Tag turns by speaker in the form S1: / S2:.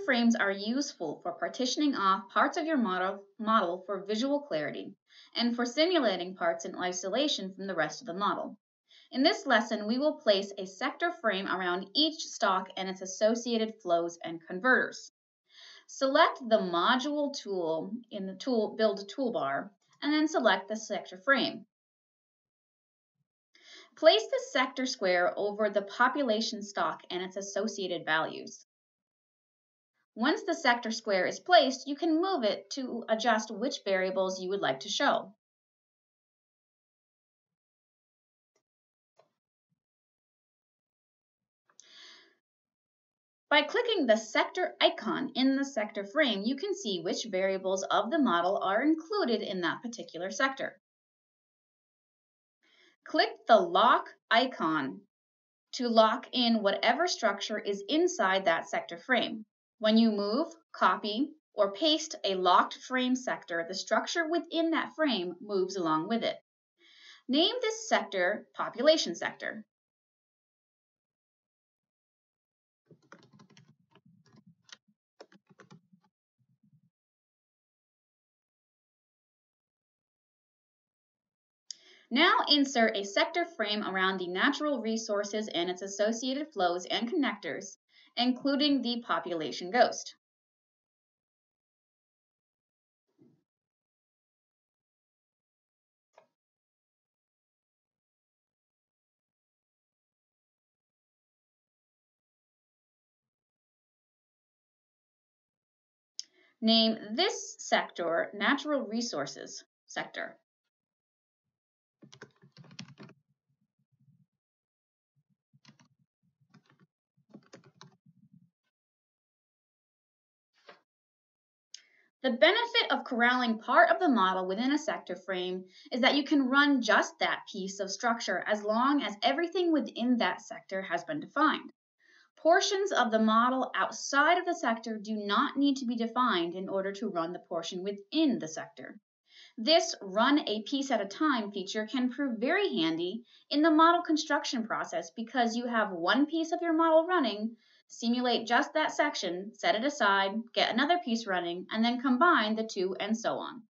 S1: frames are useful for partitioning off parts of your model for visual clarity and for simulating parts in isolation from the rest of the model. In this lesson, we will place a sector frame around each stalk and its associated flows and converters. Select the Module tool in the Build toolbar, and then select the sector frame. Place the sector square over the population stalk and its associated values. Once the sector square is placed, you can move it to adjust which variables you would like to show. By clicking the sector icon in the sector frame, you can see which variables of the model are included in that particular sector. Click the lock icon to lock in whatever structure is inside that sector frame. When you move, copy, or paste a locked frame sector, the structure within that frame moves along with it. Name this sector Population Sector. Now insert a sector frame around the natural resources and its associated flows and connectors, including the population ghost. Name this sector Natural Resources Sector. The benefit of corralling part of the model within a sector frame is that you can run just that piece of structure as long as everything within that sector has been defined. Portions of the model outside of the sector do not need to be defined in order to run the portion within the sector. This run a piece at a time feature can prove very handy in the model construction process because you have one piece of your model running, simulate just that section, set it aside, get another piece running, and then combine the two and so on.